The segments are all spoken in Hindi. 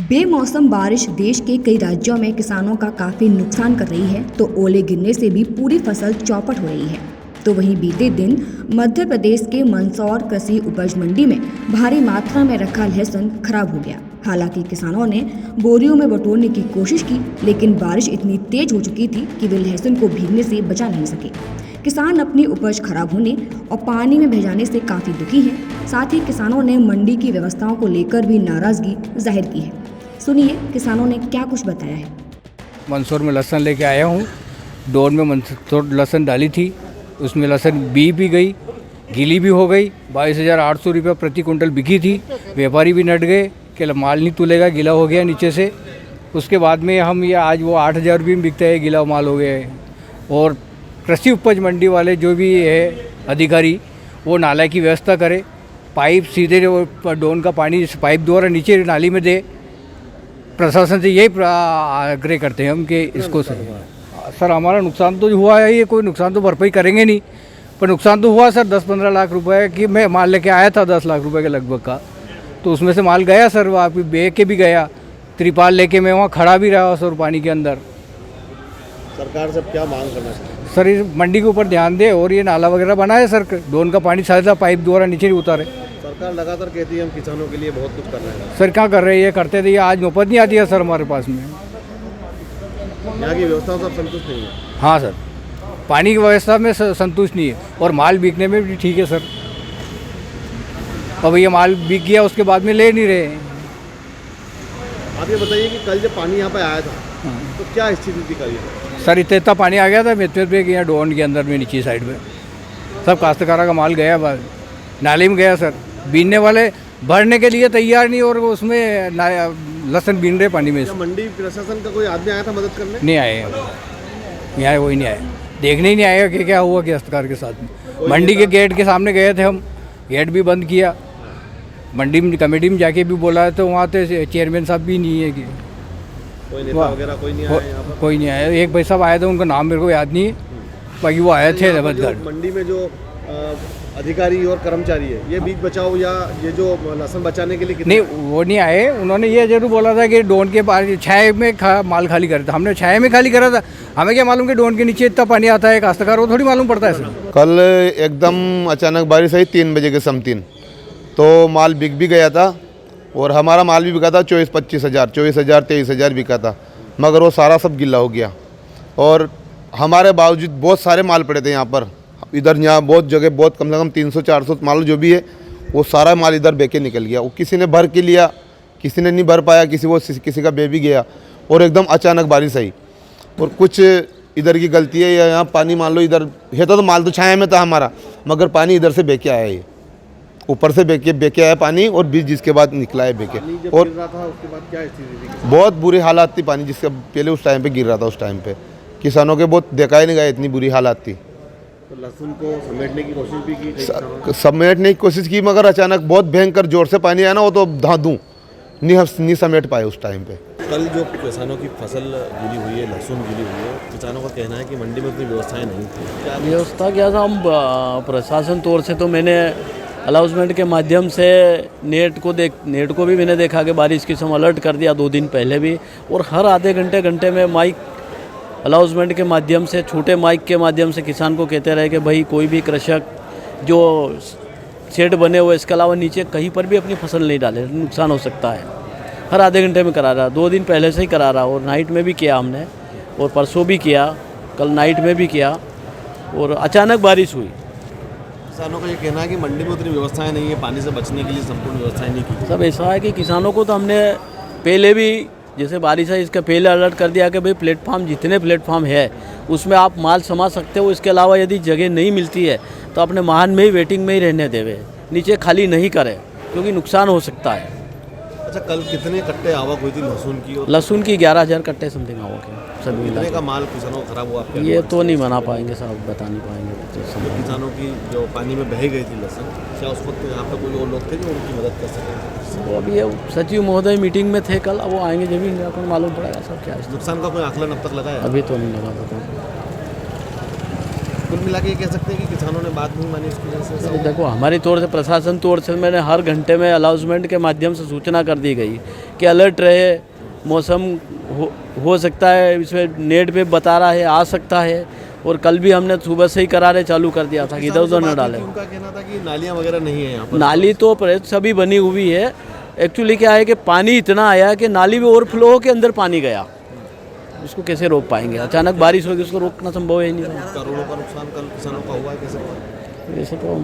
बेमौसम बारिश देश के कई राज्यों में किसानों का काफी नुकसान कर रही है, तो ओले गिरने से भी पूरी फसल चौपट हो रही है। तो वहीं बीते दिन मध्य प्रदेश के मंदसौर कृषि उपज मंडी में भारी मात्रा में रखा लहसुन खराब हो गया। हालांकि किसानों ने बोरियों में बटोरने की कोशिश की, लेकिन बारिश इतनी तेज हो चुकी थी कि वे लहसुन को भीगने से बचा नहीं सके। किसान अपनी उपज खराब होने और पानी में बह जाने से काफी दुखी हैं। साथ ही किसानों ने मंडी की व्यवस्थाओं को लेकर भी नाराजगी जाहिर की है। सुनिए किसानों ने क्या कुछ बताया है। मंदसौर में लहसुन लेके आया हूँ। डोर में मंदसौर लहसुन डाली थी, उसमें लहसुन भी गई, गीली भी हो गई। 22,800 रुपये प्रति कुंटल बिकी थी। व्यापारी भी नट गए कि माल नहीं तुलेगा, गीला हो गया नीचे से। उसके बाद में हम ये आज वो 8,000 रुपये में बिकता है, गीला माल हो गया है। और कृषि उपज मंडी वाले जो भी है अधिकारी, वो नाला की व्यवस्था करे, पाइप सीधे डोन का पानी पाइप द्वारा नीचे नाली में दे। प्रशासन से यही आग्रह करते हैं हम कि इसको सर हमारा नुकसान तो हुआ है, ये कोई नुकसान तो भरपाई करेंगे नहीं, पर नुकसान तो हुआ सर 10-15 लाख रुपए की मैं माल लेके आया था, 10 लाख रुपए के लगभग का। तो उसमें से माल गया सर, वहाँ पे बेच के भी गया। त्रिपाल लेके मैं वहाँ खड़ा भी रहा सर पानी के अंदर। सरकार से क्या मांग करना चाहिए सर? इस मंडी के ऊपर ध्यान दे और ये नाला वगैरह बनाए सर, डोन का पानी सारा पाइप द्वारा नीचे नहीं उतारे। सरकार लगातार कहती है हम किसानों के लिए बहुत कुछ कर रहे हैं। सर क्या कर रहे हैं, करते थे, आज नौबत नहीं आती है सर हमारे पास में। यहाँ की व्यवस्था सब संतुष्ट नहीं है। हाँ सर, पानी की व्यवस्था में संतुष्ट नहीं है और माल बिकने में भी ठीक है सर। अब ये माल बिक गया, उसके बाद में ले नहीं रहे हैं। आप ये बताइए कि कल जब पानी यहाँ पे आया था तो क्या स्थिति थी कल? सर इतना पानी आ गया था मेथर पे यहाँ डोन के अंदर में नीचे साइड में सब काश्तकारा का माल गया, नाले में गया सर। बीनने वाले भरने के लिए तैयार नहीं और उसमें लहसुन बीन रहे पानी में। मंडी प्रशासन का कोई आदमी आया था मदद करने? नहीं आए, यहाँ कोई नहीं आया, देखने ही नहीं आएगा कि क्या हुआ काश्तकार के साथ में। मंडी के गेट के सामने गए थे हम, गेट भी बंद किया। मंडी में कमेटी में जाके भी बोला है तो वहाँ तो चेयरमैन साहब भी नहीं है कि कोई नेता वगैरह कोई नहीं आया यहाँ पर? कोई नहीं आया। एक भाई साहब आए थे, उनका नाम मेरे को याद नहीं है, बाकी वो आए थे नबतगढ़। मंडी में जो अधिकारी और कर्मचारी है, ये बीज बचाओ या ये जो लहसुन बचाने के लिए नहीं, वो नहीं आए। उन्होंने ये जरूर बोला था कि डोन के पास छाए में माल खाली करा था। हमने छाए में खाली करा था, हमें क्या मालूम कि डोन के नीचे इतना पानी आता है, काश्तकार को थोड़ी मालूम पड़ता है सर। कल एकदम अचानक बारिश आई 3 बजे के समथिंग, तो माल बिक भी गया था और हमारा माल भी बिका था 24-25 हज़ार, 23 हज़ार बिका था, मगर वो सारा सब गिला हो गया। और हमारे बावजूद बहुत सारे माल पड़े थे यहाँ पर, इधर यहाँ बहुत जगह, बहुत कम से कम 300-400 माल जो भी है वो सारा माल इधर बेके निकल गया। वो किसी ने भर के लिया, किसी ने नहीं भर पाया, किसी का बे भी गया। और एकदम अचानक बारिश आई और कुछ इधर की गलती है या यहाँ पानी मान लो इधर है तो माल तो छाया में था हमारा, मगर पानी इधर से बेके आया है, ऊपर से बेके आया पानी और बीज जिसके बाद निकला है बेके। और गिर रहा था उसके बाद क्या स्थिति थी? बहुत बुरी हालात थी, पानी जिसके पहले उस टाइम पे गिर रहा था, उस टाइम पे किसानों के बहुत देखा ही नहीं गया, इतनी बुरी हालात थी। तो लहसुन को समेटने की कोशिश भी की? समेटने की कोशिश की, मगर अचानक बहुत भयंकर जोर से पानी आया ना, वो तो धांधू नहीं समेट पाए उस टाइम पे। कल जो किसानों की फसल गीली हुई है, लहसुन गीली हुई है, किसानों का कहना है कि मंडी में उतनी व्यवस्थाएं नहीं थी। क्या व्यवस्था क्या था, हम प्रशासन तौर से तो मैंने अनाउंसमेंट के माध्यम से नेट को भी मैंने देखा कि बारिश की समय अलर्ट कर दिया 2 दिन पहले भी। और हर आधे घंटे में माइक अनाउंसमेंट के माध्यम से, छोटे माइक के माध्यम से किसान को कहते रहे कि भाई कोई भी कृषक जो शेड बने हुए, इसके अलावा नीचे कहीं पर भी अपनी फसल नहीं डाले, नुकसान हो सकता है। हर आधे घंटे में करा रहा, 2 दिन पहले से ही करा रहा, और नाइट में भी किया हमने, और परसों भी किया, कल नाइट में भी किया, और अचानक बारिश हुई। किसानों का ये कहना है कि मंडी में उतनी व्यवस्थाएं नहीं है, पानी से बचने के लिए संपूर्ण व्यवस्थाएं नहीं की। सब ऐसा है कि किसानों को तो हमने पहले भी, जैसे बारिश है इसका पहले अलर्ट कर दिया कि भाई प्लेटफार्म, जितने प्लेटफार्म है उसमें आप माल समा सकते हो। इसके अलावा यदि जगह नहीं मिलती है तो अपने वाहन में ही वेटिंग में ही रहने देवे, नीचे खाली नहीं करें, क्योंकि नुकसान हो सकता है। अच्छा, कल कितने कट्टे आवक हुई थी लहसुन की? और लहसुन की 11,000 कट्टे समथिंग आवक है सभी कितने मिला का माल किसानों का खराब हुआ? ये तो नहीं बना पाएंगे साहब, बता नहीं पाएंगे। तो किसानों की जो पानी में बह गई थी लहसुन, क्या उस वक्त यहाँ पर कोई और लोग थे जो उनकी मदद कर सकें? तो अभी ये सचिव महोदय मीटिंग में थे कल, अब वो आएंगे जब भी आपको मालूम पड़ेगा सब क्या है। नुकसान का कोई आकलन अब तक लगा है? अभी तो नहीं लगा पता। कुल मिला के ये कह सकते हैं कि किसानों ने बात नहीं मानी, उसकी वजह से? देखो, हमारी तौर से, प्रशासन तौर से मैंने हर घंटे में अनाउंसमेंट के माध्यम से सूचना कर दी गई कि अलर्ट रहे, मौसम हो सकता है, इसमें नेट पे बता रहा है आ सकता है। और कल भी हमने सुबह से ही करारे चालू कर दिया था कि इधर उधर न डालें। उनका कहना था कि नालियाँ वगैरह नहीं है यहाँ पर। नाली तो सभी बनी हुई है। एक्चुअली क्या है कि पानी इतना आया कि नाली में ओवरफ्लो के अंदर पानी गया, उसको कैसे रोक पाएंगे? अचानक बारिश होगी, उसको रोकना संभव है नहीं। करोड़ों का नुकसान कल किसानों का हुआ है, कैसे हुआ? वैसे तो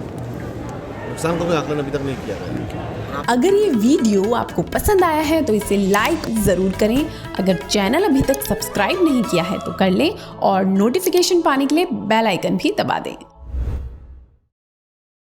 नुकसान का कोई आकलन अभी तक नहीं किया गया। अगर ये वीडियो आपको पसंद आया है तो इसे लाइक ज़रूर करें। अगर चैनल अभी तक सब्सक्राइब नहीं किया है तो कर लें और नोटिफिकेशन पाने के लिए बेल आइकन भी दबा दें।